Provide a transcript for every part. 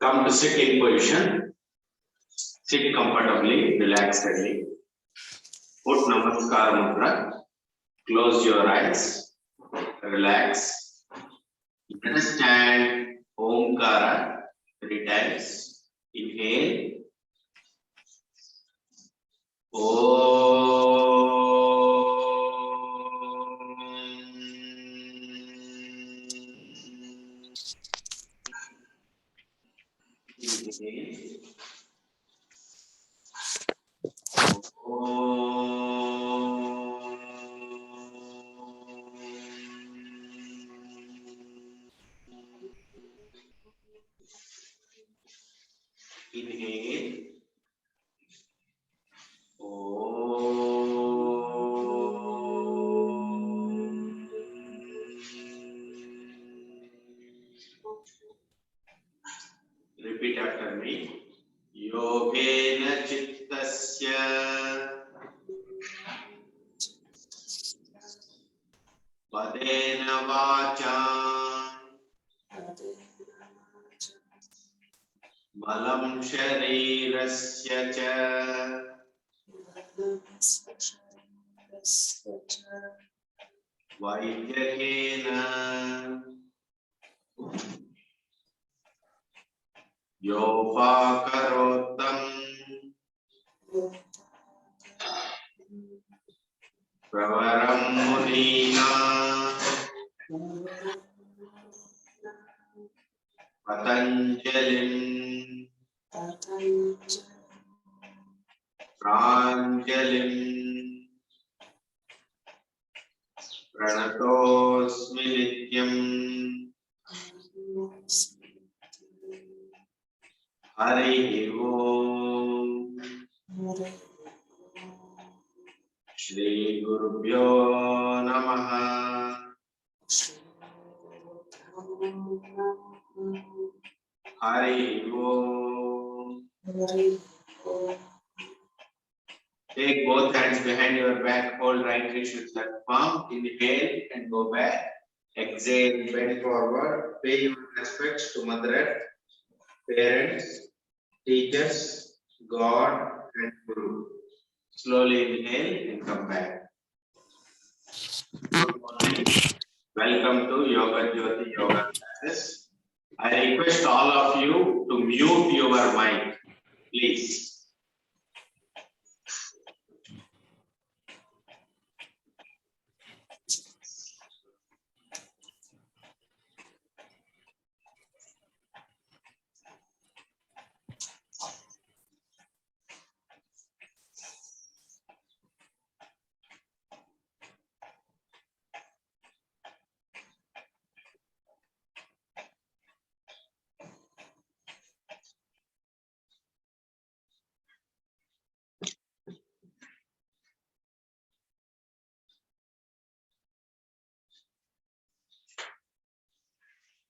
Come to sitting position. Sit comfortably, relaxedly. Put Namaskar Mudra. Close your eyes. Relax. Understand Omkara 3 times. Inhale. Inhale. Repeat after me. Yogena Chittasya Padena Vacha Balam Sharirasya Cha Vaidyakena Yopakarotam Pravaram Munina Patanjalim Pranjalim Pranatosmi Nityam Hari Om Shri Gurubhyo Namaha Hari Om. Take both hands behind your back, hold right wrist with left palm. Inhale and go back. Exhale, bend forward. Pay your respects to Mother Earth, parents, teachers, God, and Guru. Slowly inhale and come back. Good morning. Welcome to Yoga Jyoti Yoga classes. I request all of you to mute your mic, please.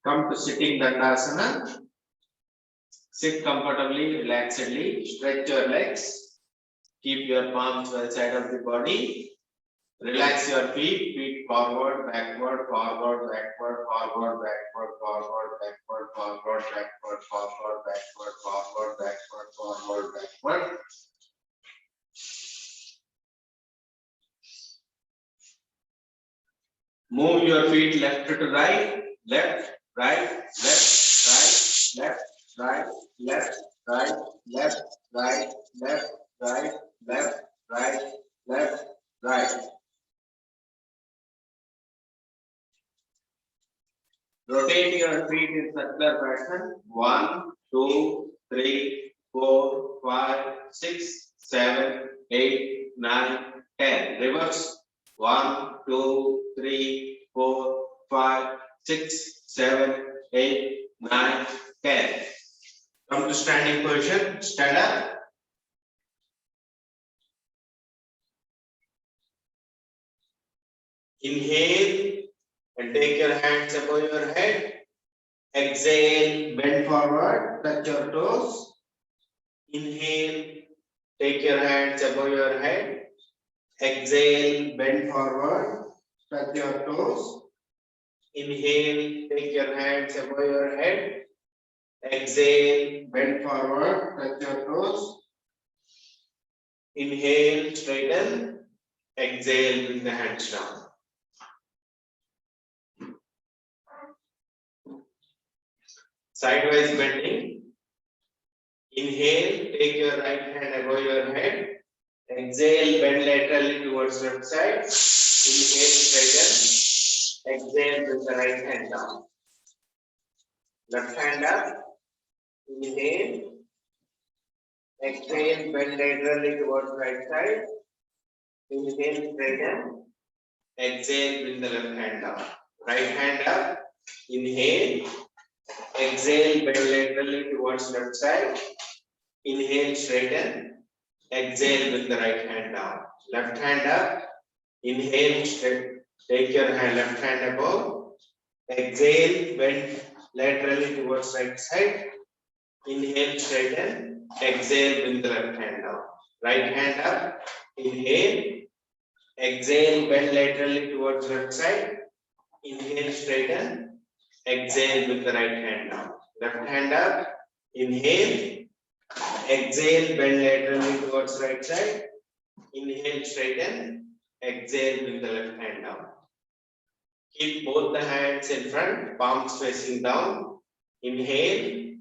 Come to sitting Dandasana. Sit comfortably, relaxedly. Stretch your legs. Keep your palms well side of the body. Relax your feet. Feet forward, backward, forward, backward, forward, backward, forward, backward, forward, backward, forward, backward, forward, backward, forward, backward. Move your feet left to right, left, right, left, right, left, right, left, right, left, right, left, right, left, right, left, right. Rotate your feet in circular fashion. 1, 2, 3, 4, 5, 6, 7, 8, 9, 10. Reverse. 1, 2, 3, 4, 5, 6, 7, 8, 9, 10. Come to standing position. Stand up. Inhale and take your hands above your head. Exhale, bend forward, touch your toes. Inhale, take your hands above your head. Exhale, bend forward, touch your toes. Inhale, take your hands above your head. Exhale, bend forward, touch your toes. Inhale, straighten. Exhale, bring the hands down. Sidewise bending. Inhale, take your right hand above your head. Exhale, bend laterally towards left side. Inhale, straighten. Exhale, bring the right hand down. Left hand up. Inhale. Exhale, bend laterally towards right side. Inhale, straighten. Exhale, bring the left hand down. Right hand up. Inhale. Exhale, bend laterally towards left side. Inhale, straighten. Exhale, bring the right hand down. Left hand up. Inhale, straight. Take your left hand above. Exhale, bend laterally towards right side. Inhale, straighten. Exhale, bring the left hand down. Right hand up. Inhale. Exhale, bend laterally towards left side. Inhale, straighten. Exhale, bring the right hand down. Left hand up. Inhale. Exhale, bend laterally towards right side. Inhale, straighten. Exhale, bring the left hand down. Keep both the hands in front, palms facing down. Inhale.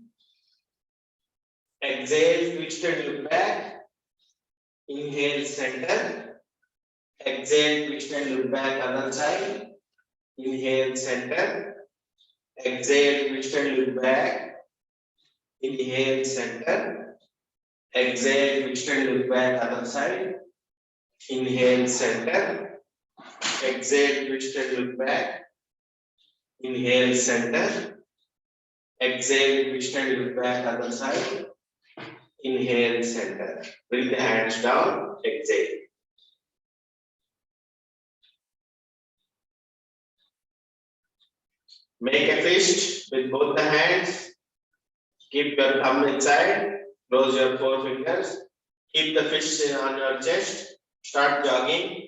Exhale, twist and look back. Inhale, center. Exhale, twist and look back, other side. Inhale, center. Exhale, twist and look back. Inhale, center. Exhale, twist and look back, other side. Inhale, center. Exhale, twist and look back. Inhale, center. Exhale, twist and look back, other side. Inhale, center. Bring the hands down. Exhale. Make a fist with both the hands. Keep your thumb inside. Close your four fingers. Keep the fist on your chest. Start jogging.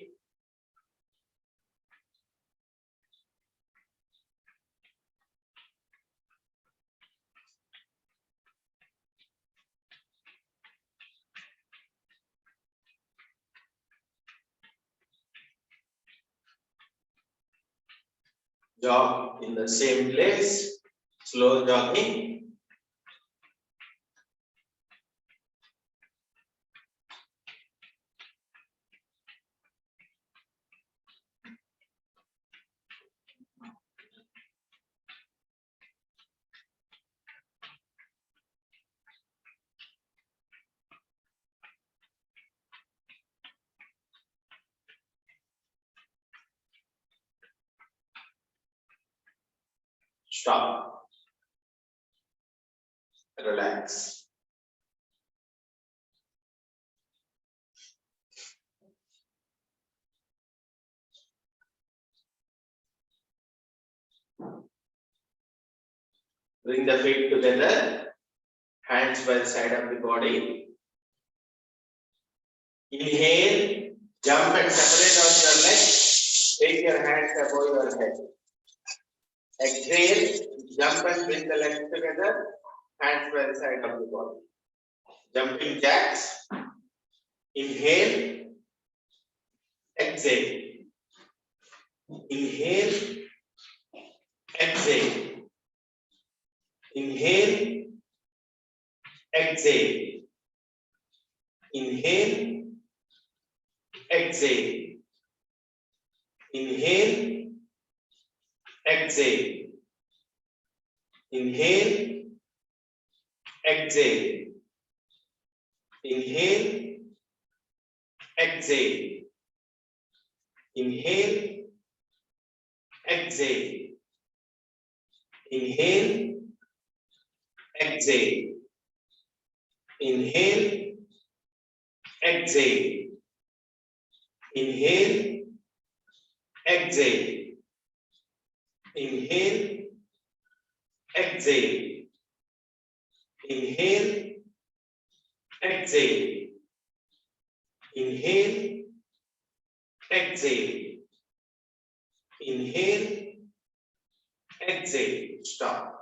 Jog in the same place. Slow jogging. Stop. Relax. Bring the feet together. Hands by the side of the body. Inhale. Jump and separate out your legs. Take your hands above your head. Exhale. Jump and bring the legs together. Hands by the side of the body. Jumping jacks. Inhale. Exhale. Inhale. Exhale. Inhale. Exhale. Inhale. Exhale. Inhale. Exhale. Inhale. Exhale. Inhale. Exhale. Inhale. Exhale. Inhale. Exhale. Inhale. Exhale. Inhale. Exhale. Inhale. Exhale. Inhale. Exhale. Inhale. Exhale. Inhale. exhale, stop,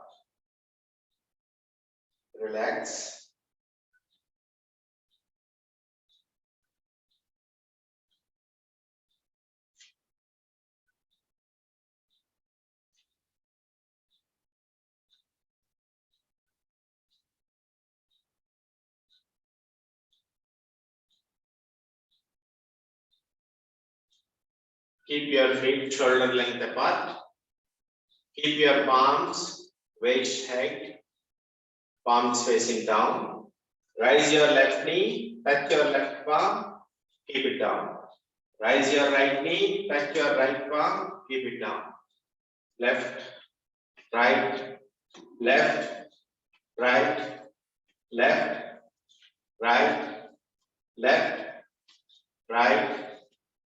relax. Keep your feet shoulder length apart. Keep your palms waist height, palms facing down. Raise your left knee, touch your left palm, keep it down. Raise your right knee, touch your right palm, keep it down. Left, right, left, right, left, right, left, right,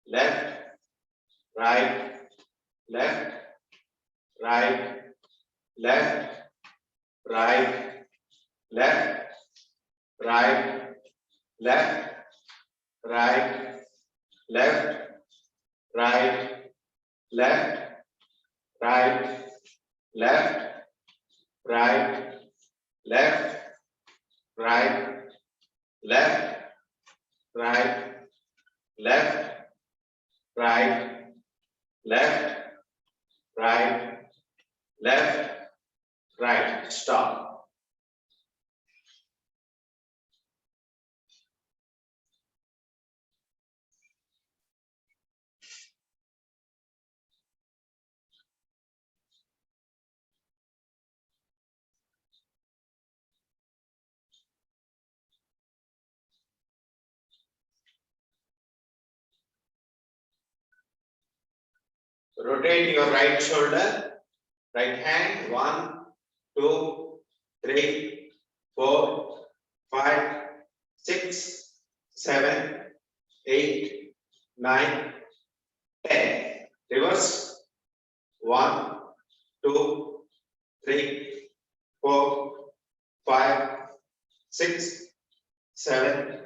left, right, left, right, left, right, left, right, left, right, left, right, left, right, left, right, left, right, left, right, left, right, left, right, left, right. Stop. Rotate your right shoulder, right hand. 1, 2, 3, 4, 5, 6, 7, 8, 9, 10. Reverse. 1, 2, 3, 4, 5, 6, 7,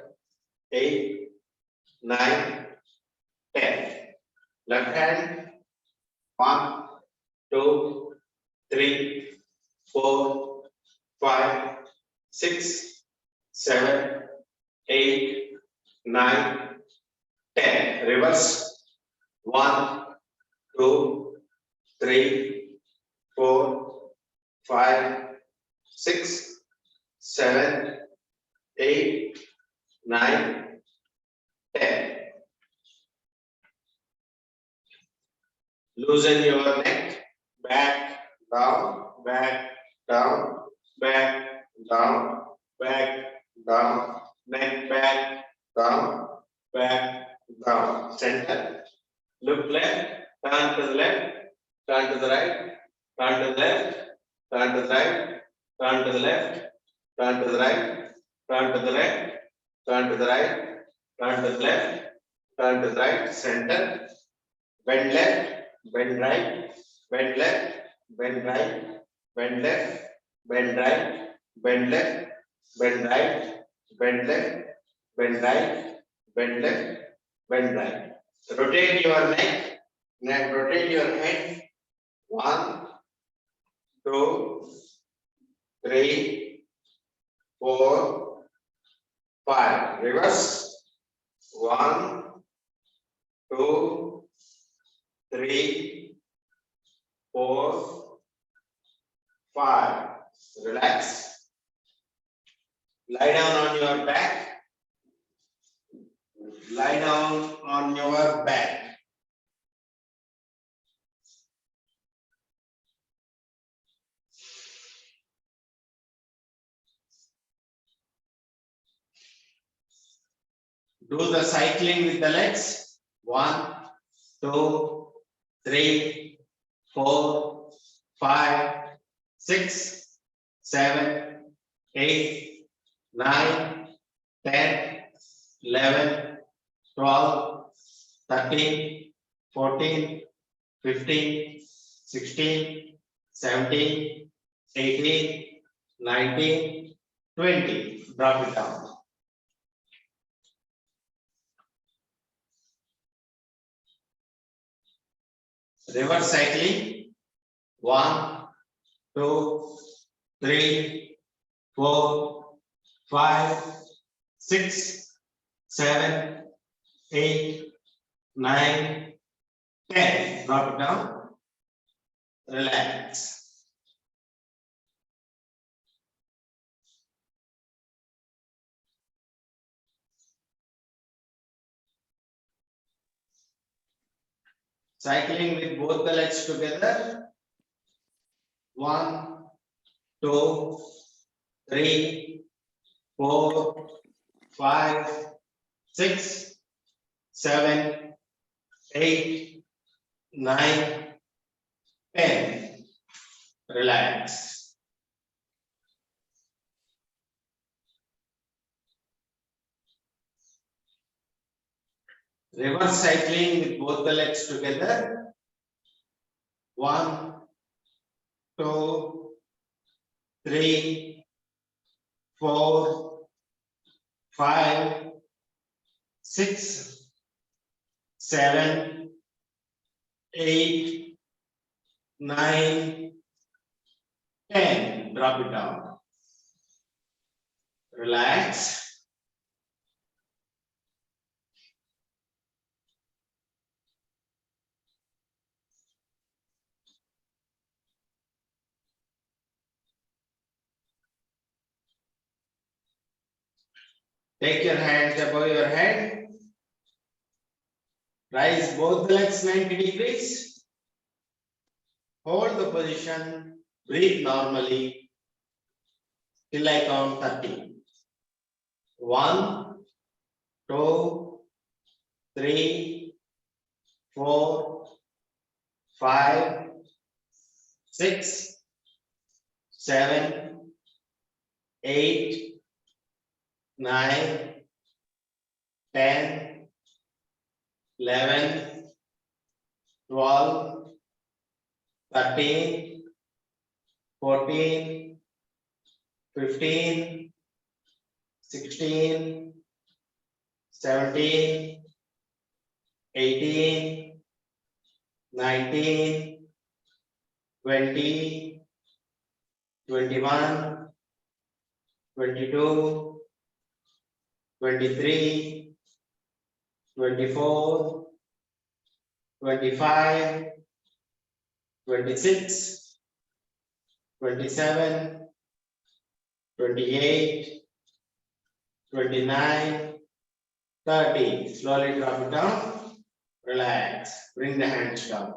8, 9, 10. Left hand. 1, 2, 3, 4, 5, 6, 7, 8, 9, 10. Reverse. 1, 2, 3, 4, 5, 6, 7, 8, 9, 10. Loosen your neck, back, down, back, down, back, down, back, down, neck back, down, back, down. Center. Look left, turn to the left, turn to the right, turn to the left, turn to the right, turn to the left, turn to the right, turn to the left, turn to the right, turn to the left, turn to the right. Center. Bend left, bend right, bend left, bend right, bend left, bend right, bend left, bend right, bend left, bend right, bend left, bend right. Rotate your neck, rotate your head. 1, 2, 3, 4, 5. Reverse. 1, 2, 3, 4, 5. Relax. Lie down on your back. Lie down on your back. Do the cycling with the legs. 1, 2, 3, 4, 5, 6, 7, 8, 9, 10, 11, 12, 13, 14, 15, 16, 17, 18, 19, 20. Drop it down. Reverse cycling. 1, 2, 3, 4, 5, 6, 7, 8, 9, 10. Drop it down. Relax. Cycling with both the legs together. 1, 2, 3, 4, 5, 6, 7, 8, 9, 10. Relax. Reverse cycling with both the legs together. 1, 2, 3, 4, 5, 6, 7, 8, 9, 10. Drop it down. Relax. Take your hands above your head. Rise both the legs 90 degrees. Hold the position. Breathe normally till I count 30. 1, 2, 3, 4, 5, 6, 7, 8, 9, 10, 11, 12, 13, 14, 15, 16, 17, 18, 19, 20, 21, 22, 23, 24, 25, 26, 27, 28, 29, 30. Slowly drop it down. Relax. Bring the hands down.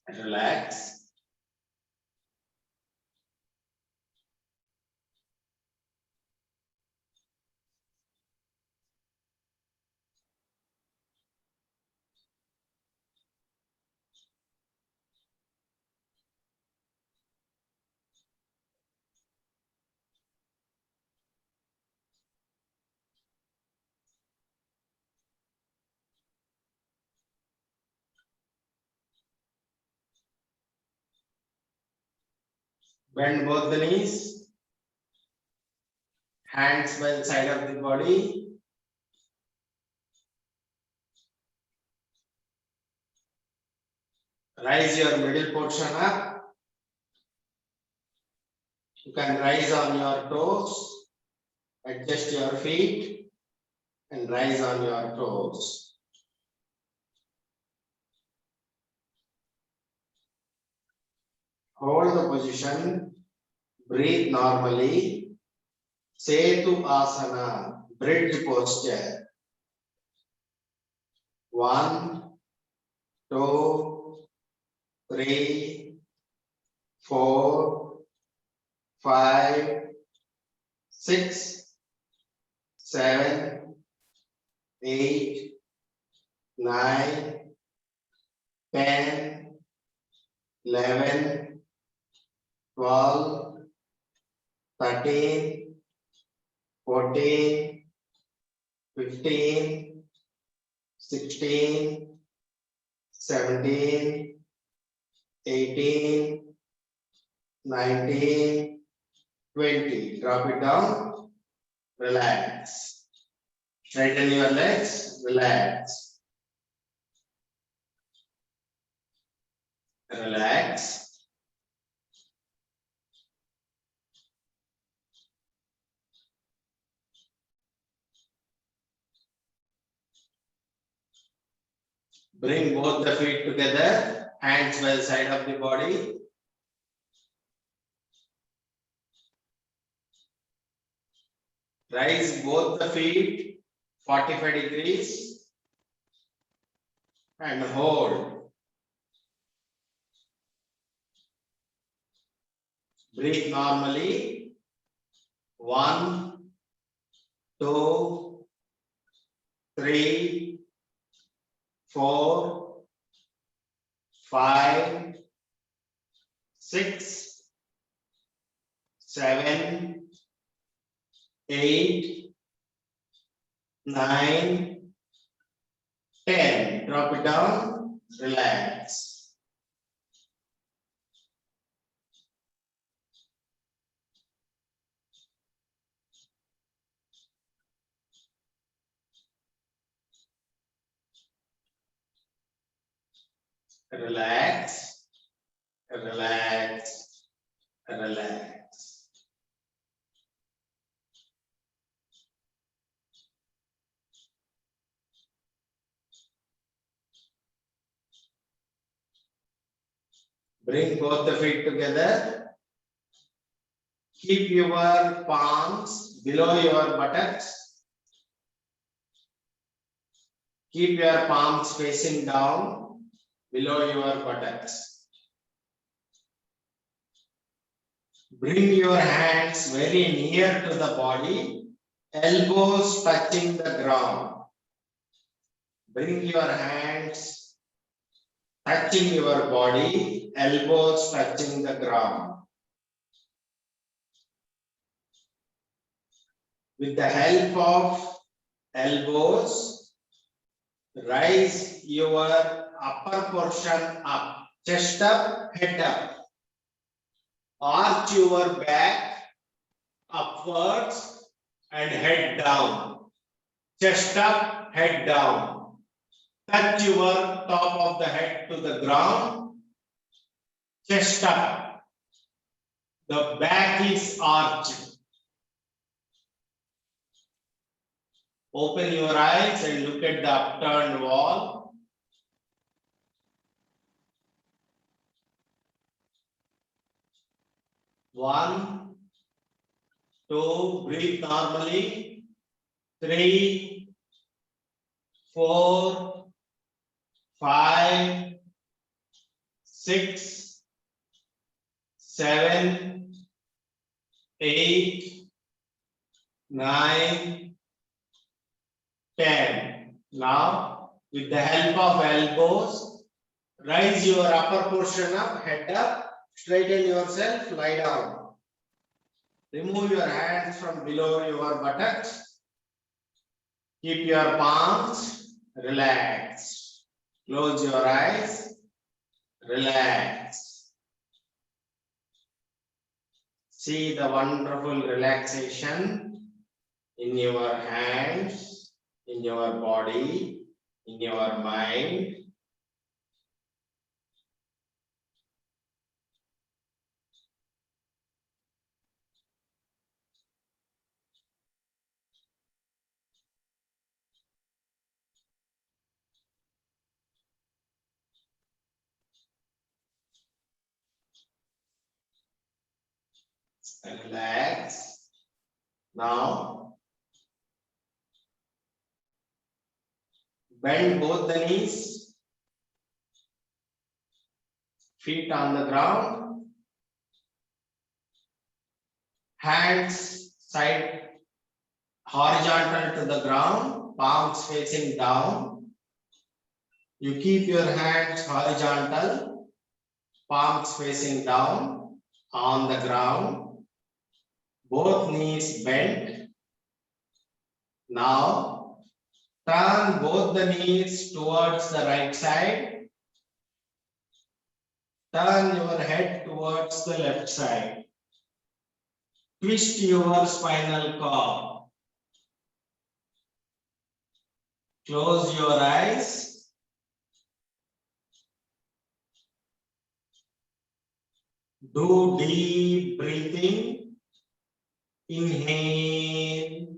Relax. Bend both the knees. Hands by the side of the body. Rise your middle portion up. You can rise on your toes. Adjust your feet and rise on your toes. Hold the position. Breathe normally. Setu Asana, bridge posture. 1, 2, 3, 4, 5, 6, 7, 8, 9, 10, 11, 12, 13, 14, 15, 16, 17, 18, 19, 20. Drop it down. Relax. Straighten your legs. Relax. Relax. Bring both the feet together. Hands by the side of the body. Rise both the feet 45 degrees and hold. Breathe normally. 1, 2, 3, 4, 5, 6, 7, 8, 9, 10. Drop it down. Relax. Relax. Relax. Relax. Bring both the feet together. Keep your palms below your buttocks. Keep your palms facing down below your buttocks. Bring your hands very near to the body, elbows touching the ground. Bring your hands touching your body, elbows touching the ground. With the help of elbows, raise your upper portion up, chest up, head up. Arch your back upwards and head down. Chest up, head down. Touch your top of the head to the ground. Chest up. The back is arched. Open your eyes and look at the upturned wall. One, two, breathe normally. 3, 4, 5, 6, 7, 8, 9, 10. Now, with the help of elbows, raise your upper portion up, head up, straighten yourself, lie down. Remove your hands from below your buttocks. Keep your palms relaxed. Close your eyes. Relax. See the wonderful relaxation in your hands, in your body, in your mind. Relax. Now, bend both the knees, feet on the ground, hands side horizontal to the ground, palms facing down. You keep your hands horizontal, palms facing down on the ground. Both knees bent. Now, turn both the knees towards the right side. Turn your head towards the left side. Twist your spinal cord. Close your eyes. Do deep breathing. Inhale.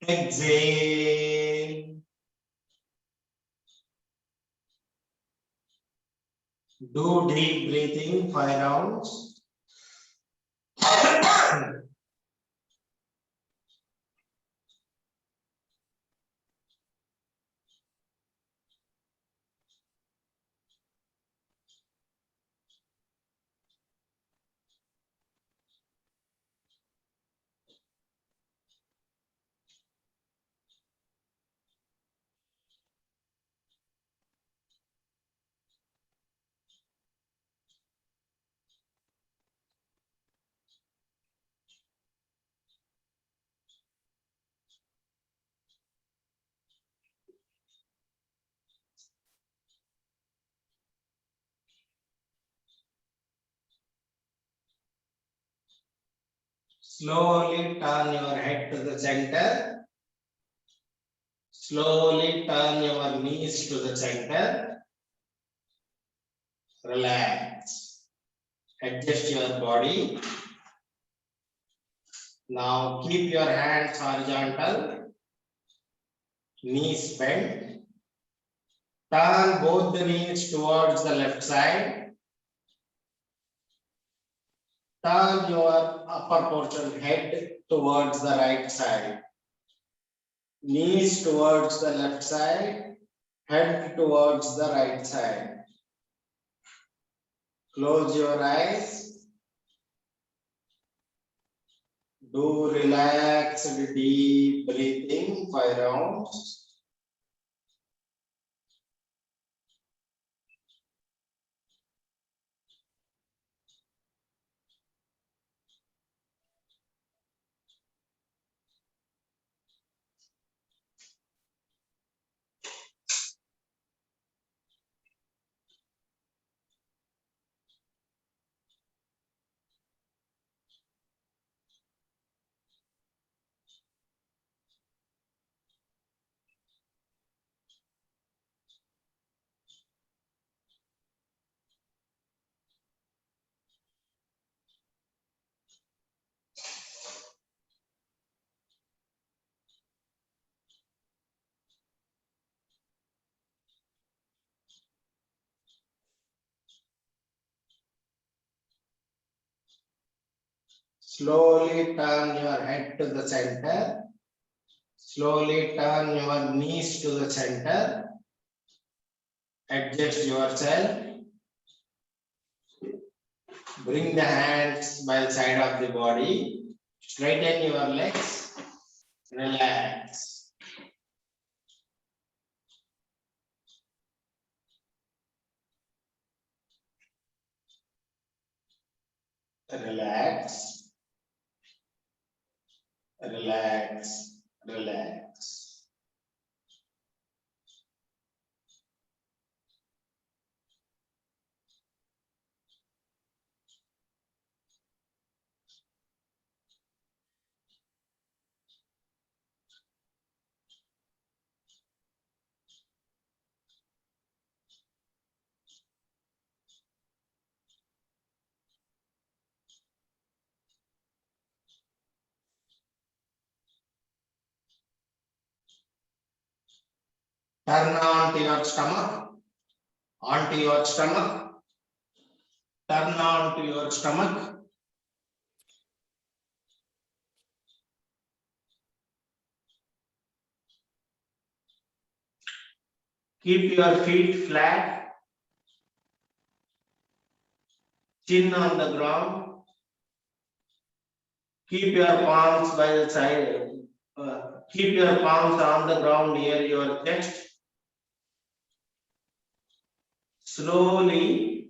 Exhale. Do deep breathing 5 rounds. Slowly turn your head to the center. Slowly turn your knees to the center. Relax. Adjust your body. Now keep your hands horizontal. Knees bent. Turn both the knees towards the left side. Turn your upper portion head towards the right side. Knees towards the left side. Head towards the right side. Close your eyes. Do relaxed deep breathing 5 rounds. Slowly turn your head to the center. Slowly turn your knees to the center. Adjust yourself. Bring the hands by the side of the body. Straighten your legs. Relax. Relax. Relax. Relax. Turn on to your stomach. Onto your stomach. Turn on to your stomach. Keep your feet flat. Chin on the ground. Keep your palms by the side. Keep your palms on the ground near your chest. Slowly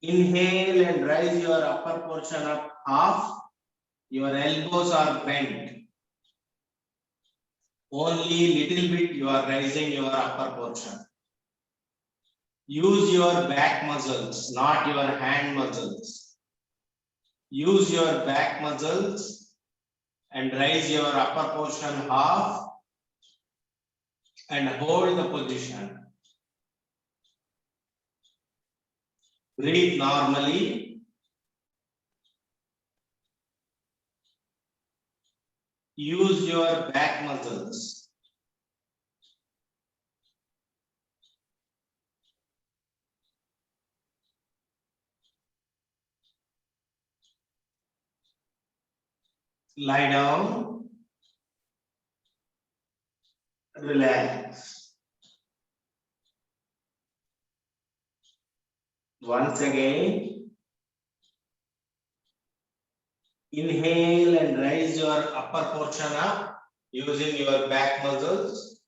inhale and rise your upper portion up half. Your elbows are bent. Only little bit you are raising your upper portion. Use your back muscles, not your hand muscles. Use your back muscles and raise your upper portion half and hold the position. Breathe normally. Use your back muscles. Lie down. Relax. Once again, inhale and raise your upper portion up using your back muscles.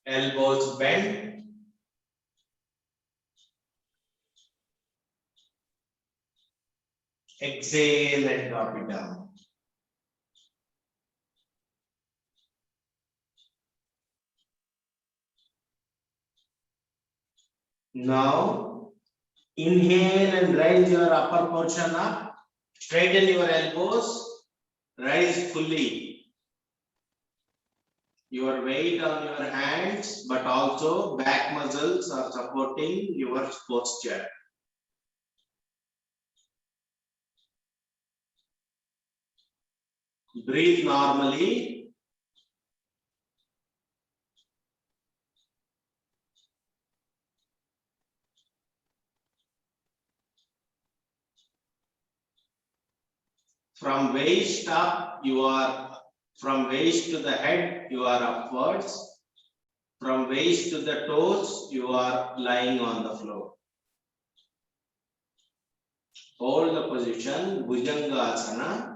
Elbows bent. Exhale and drop it down. Now, inhale and raise your upper portion up. Straighten your elbows. Rise fully. Your weight on your hands, but also back muscles are supporting your posture. Breathe normally. From waist up, from waist to the head, you are upwards. From waist to the toes, you are lying on the floor. Hold the position, Bhujangasana.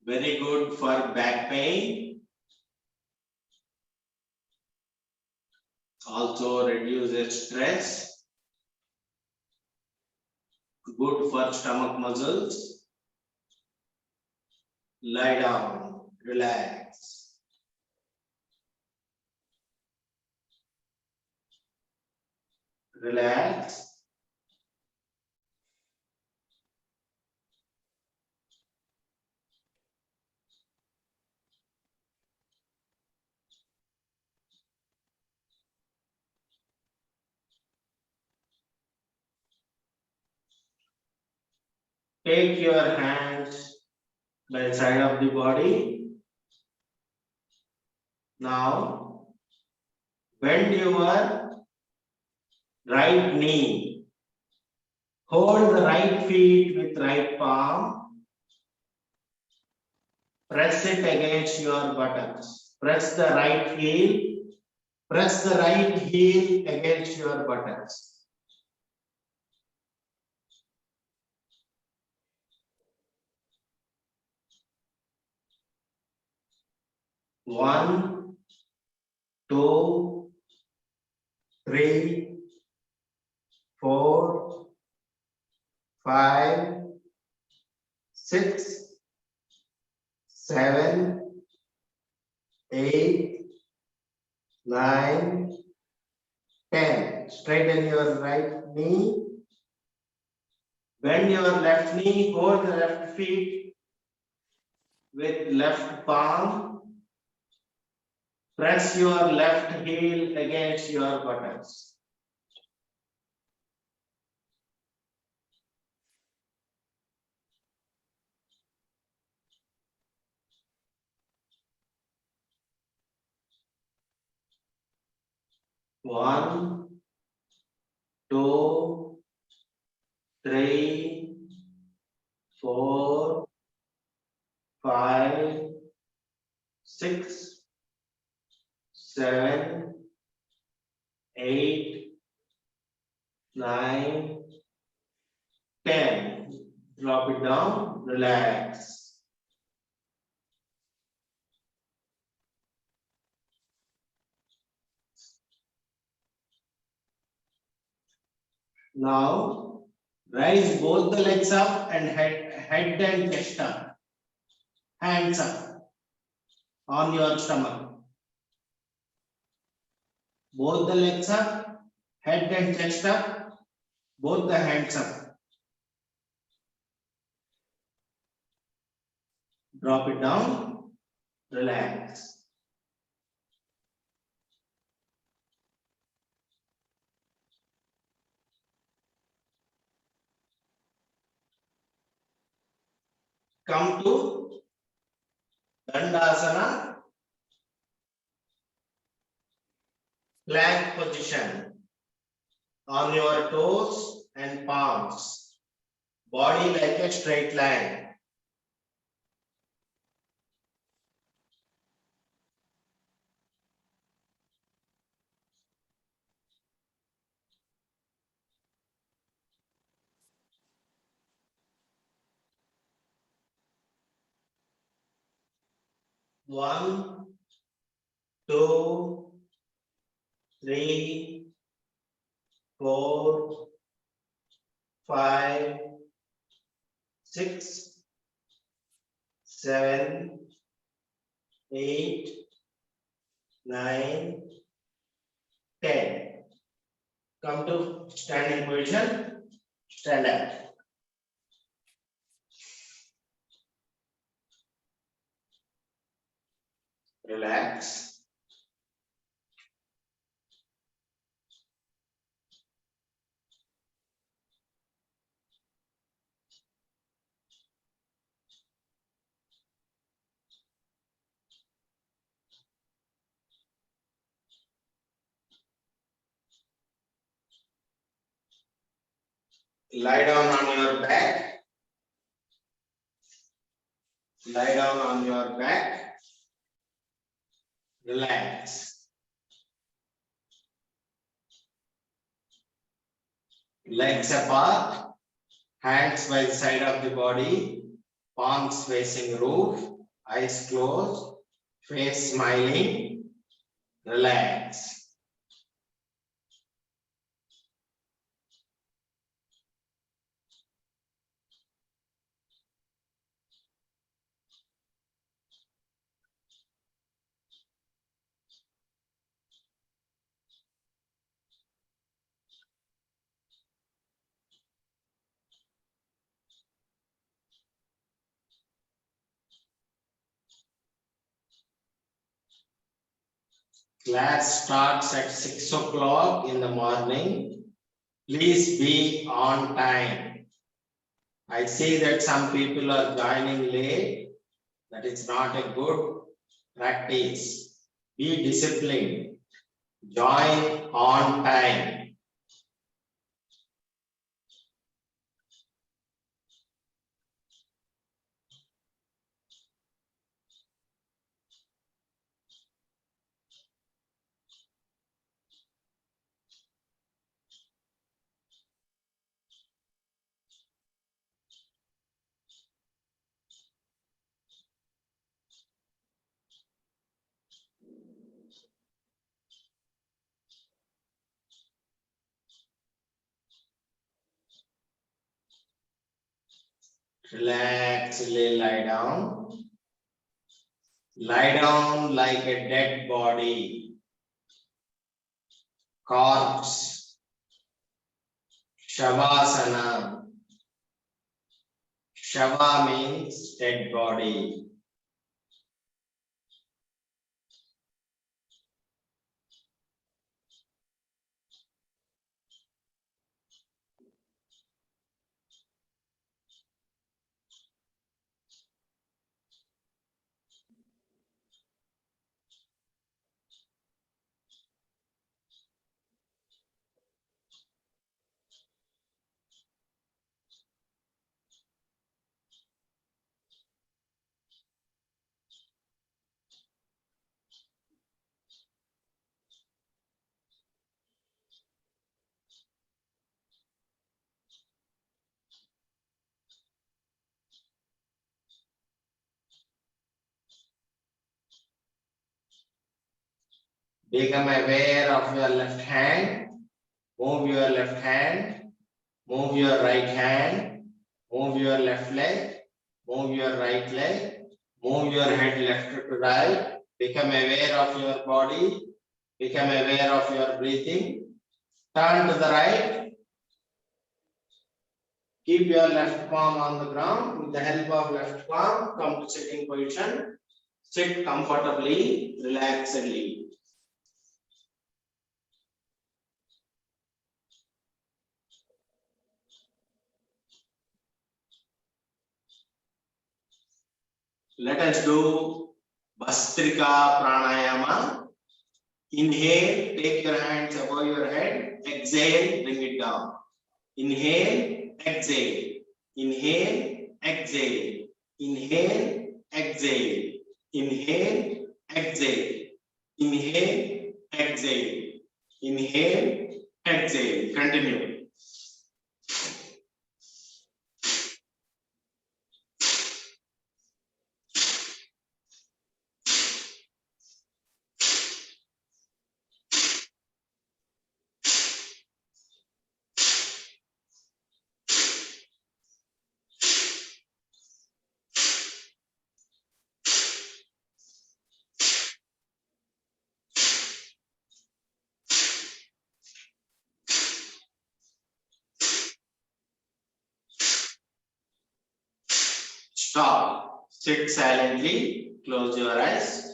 Very good for back pain. Also reduces stress. Good for stomach muscles. Lie down, relax. Relax. Take your hands by the side of the body. Now, bend your right knee. Hold the right feet with right palm. Press it against your buttocks. Press the right heel. Press the right heel against your buttocks. One, two, three, 4, 5, 6, 7, 8, 9, 10. Straighten your right knee. Bend your left knee. Hold the left feet with left palm. Press your left heel against your buttocks. One, 2, 3, 4, 5, 6, 7, 8, 9, 10. Drop it down, relax. Now, rise both the legs up and head and chest up. Hands up. on your stomach. Both the legs up, head and chest up, both the hands up. Drop it down, relax. Come to Dandasana, plank position. On your toes and palms, body like a straight line. One, two, three, 4, 5, 6, 7, 8, 9, 10. Come to standing position. Stand up. Relax. Lie down on your back. Lie down on your back. Relax. Legs apart. Hands by the side of the body. Palms facing roof. Eyes closed. Face smiling. Relax. Class starts at 6 o'clock in the morning. Please be on time. I see that some people are joining late. That is not a good practice. Be disciplined. Join on time. Relaxedly lie down. Lie down like a dead body. Corpse. Shavasana. Shava means dead body. Become aware of your left hand. Move your left hand. Move your right hand. Move your left leg. Move your right leg. Move your head left to right. Become aware of your body. Become aware of your breathing. Turn to the right. Keep your left palm on the ground. With the help of left palm, come to sitting position. Sit comfortably, relaxedly. Let us do Bhastrika Pranayama. Inhale, take your hands above your head. Exhale, bring it down. Inhale, exhale. Inhale, exhale. Inhale, exhale. Inhale, exhale. Inhale, exhale. Inhale, exhale. Continue. Stop. Sit silently. Close your eyes.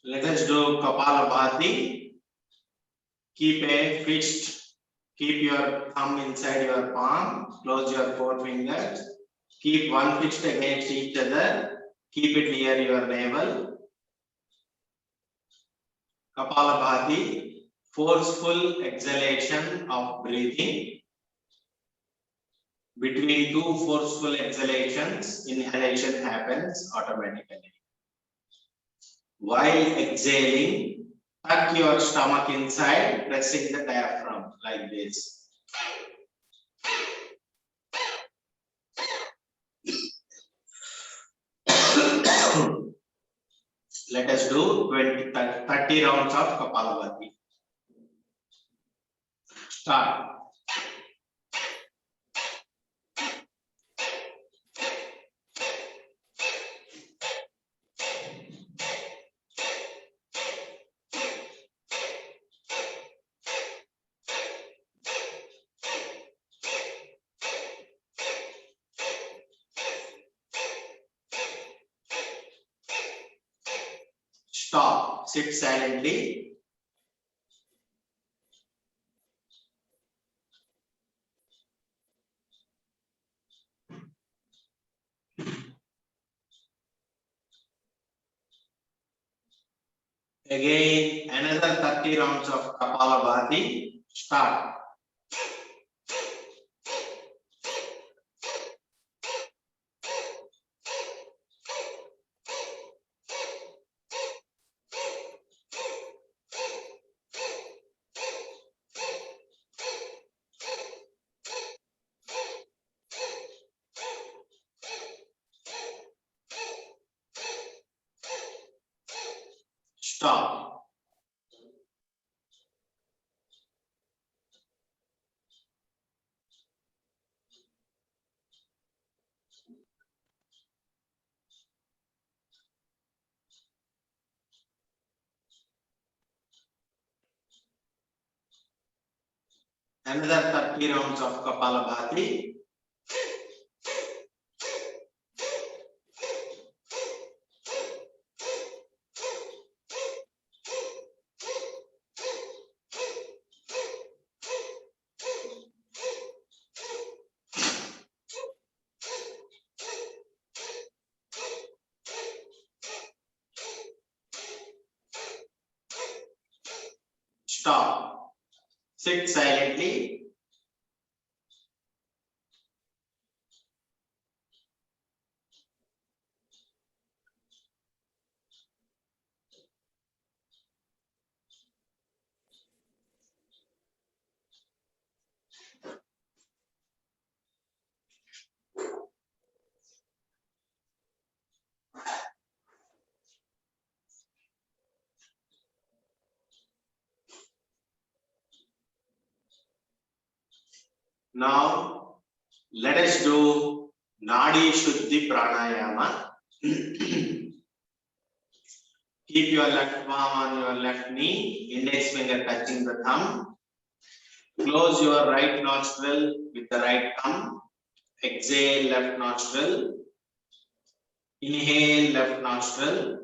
Let us do Kapalabhati. Keep a fist. Keep your thumb inside your palm. Close your four fingers. Keep one fist against each other. Keep it near your navel. Kapalabhati. Forceful exhalation of breathing. Between two forceful exhalations, inhalation happens automatically. While exhaling, tuck your stomach inside, pressing the diaphragm like this. Let us do 30 rounds of Kapalabhati. Start. Stop. Sit silently. Again, another 30 rounds of Kapalabhati. Start. Stop. Another 30 rounds of Kapalabhati. Stop. Sit silently. Now let us do Nadi Shuddhi Pranayama. Keep your left palm on your left knee, index finger touching the thumb. Close your right nostril with the right thumb. Exhale left nostril. Inhale left nostril.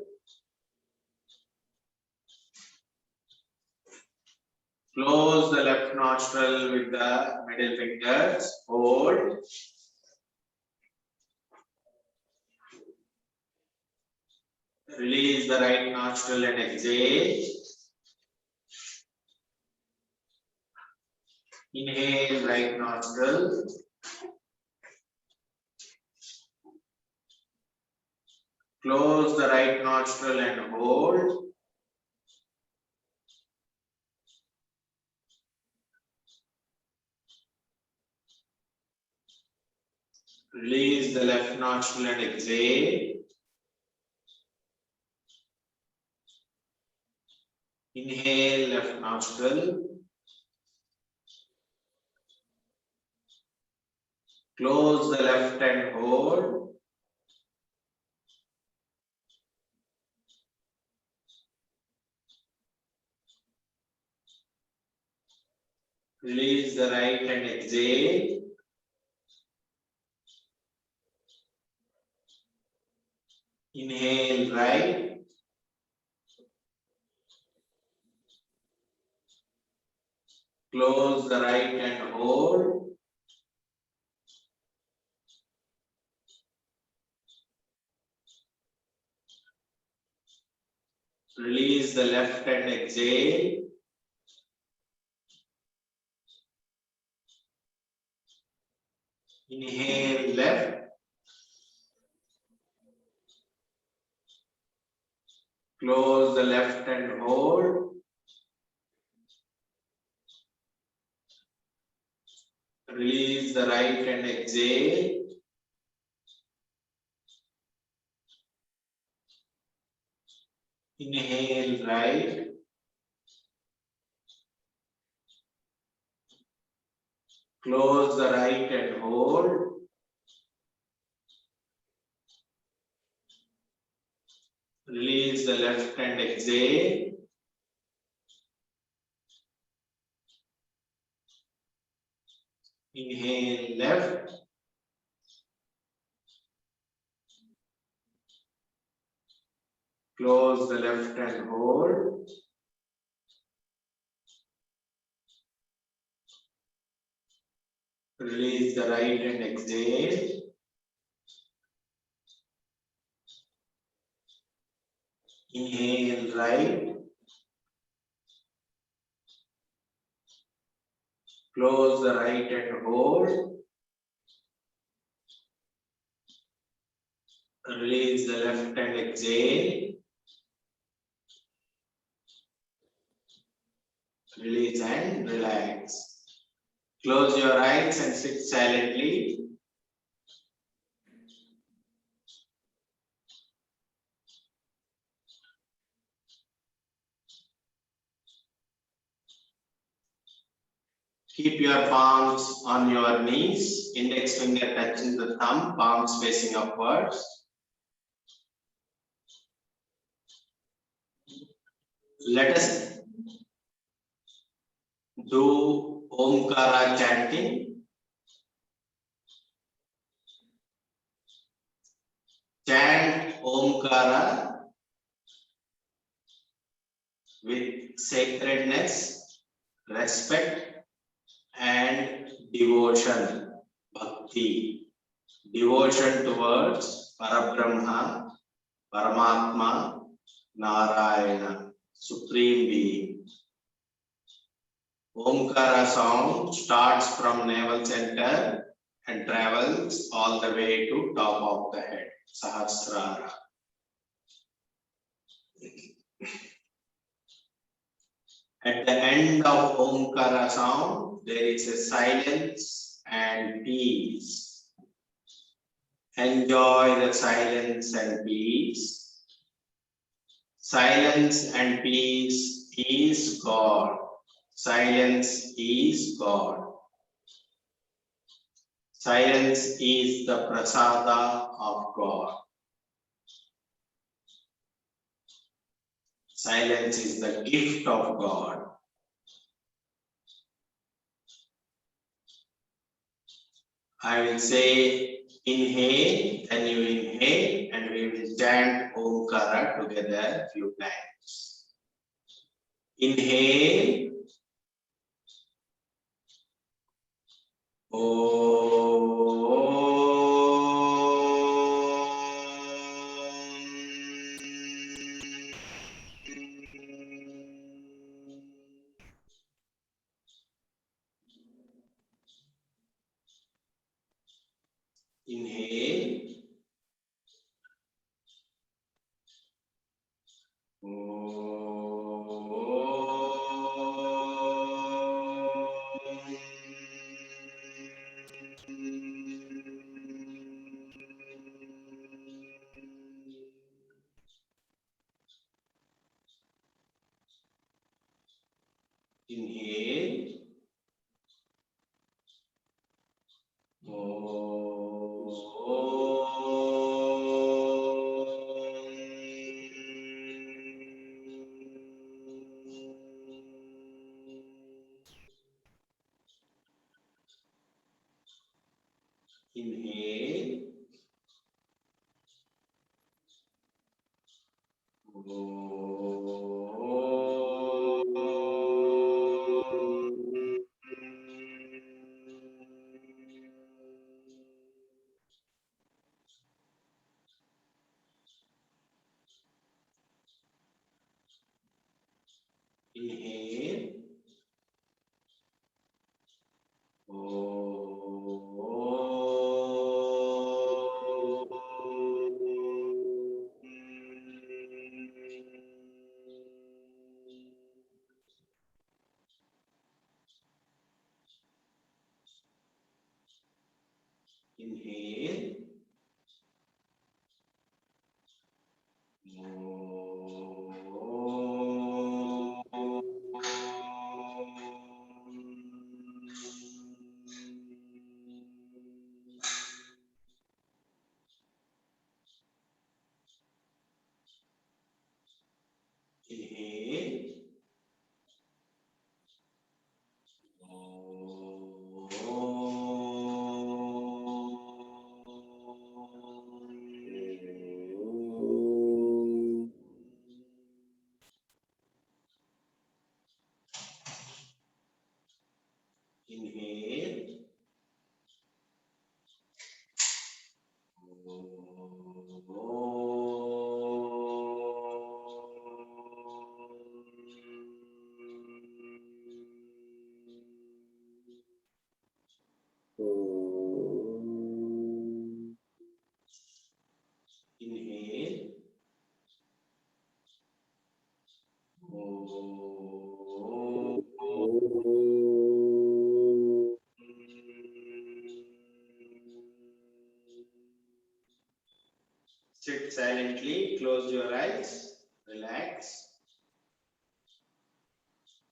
Close the left nostril with the middle fingers. Hold. Release the right nostril and exhale. Inhale right nostril. Close the right nostril and hold. Release the left nostril and exhale. Inhale left nostril. Close the left and hold. Release the right and exhale. Inhale right. Close the right and hold. Release the left and exhale. Inhale left. Close the left and hold. Release the right and exhale. Inhale right. Close the right and hold. Release the left and exhale. Inhale left. Close the left and hold. Release the right and exhale. Inhale right. Close the right and hold. Release the left and exhale. Release and relax. Close your eyes and sit silently. Keep your palms on your knees, index finger touching the thumb, palms facing upwards. Let us do Omkara chanting. Chant Omkara with sacredness, respect, and devotion, bhakti. Devotion towards Parabrahma, Paramatma, Narayana, Supreme Being. Omkara sound starts from navel center and travels all the way to top of the head, Sahasrara. At the end of Omkara sound, there is a silence and peace. Enjoy the silence and peace. Silence and peace is God. Silence is God. Silence is the prasada of God. Silence is the gift of God. I will say inhale, then you inhale, and we will chant Omkara together few times. Inhale. Inhale. Inhale. Inhale. Inhale. Inhale. Inhale. Inhale. Inhale. Sit silently, close your eyes, relax,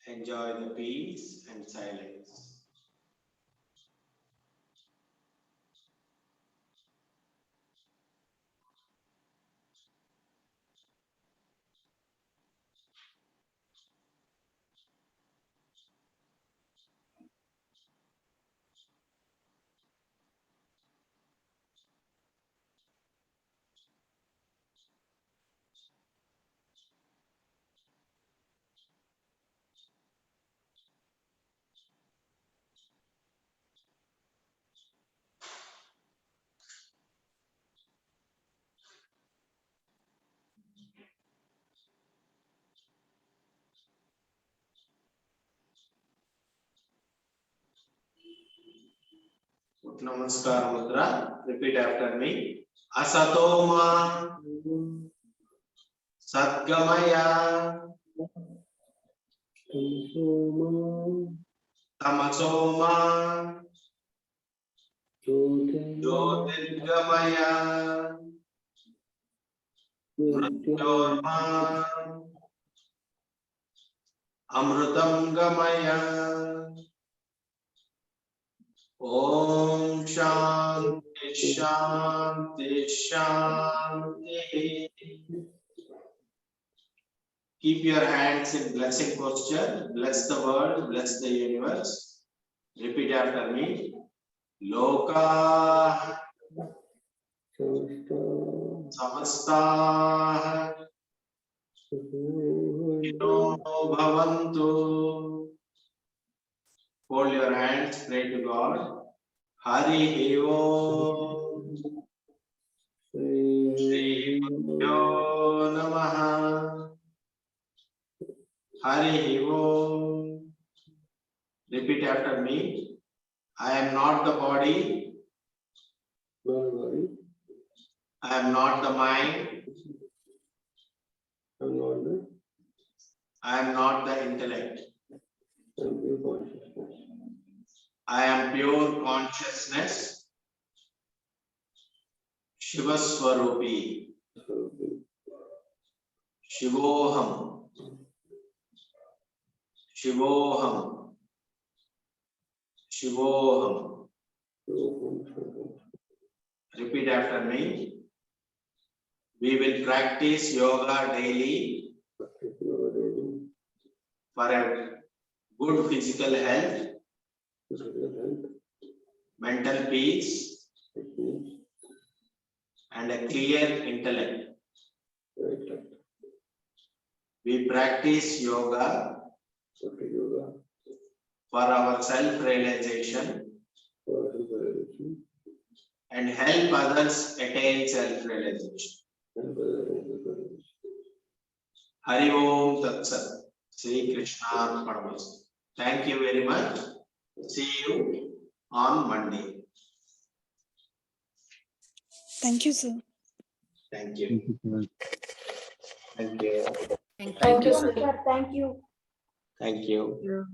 enjoy the peace and silence. Namaskar mudra. Repeat after me. Asatoma Sadgamaya Tamasoma Jyotirgamaya Mrityorma Amrutam Gamaya. Om Shanti Shanti Shanti. Keep your hands in blessing posture. Bless the world, bless the universe. Repeat after me. Loka Samastah Hino Bhavantu. Hold your hands, pray to God. Hari Om. Shri Gurubhyo Namaha. Hari Om. Repeat after me. I am not the body. I am not the mind. I am not the intellect. I am pure consciousness. Shiva Swarupi. Shivoham. Shivoham. Shivoham. Repeat after me. We will practice yoga daily for a good physical health, mental peace, and a clear intellect. We practice yoga for our self-realization and help others attain self-realization. Hari Om Tat Sat. Sri Krishna Arpanamastu. Thank you very much. See you on Monday. Thank you, sir. Thank you. Thank you. Thank you, sir. Thank you. Thank you.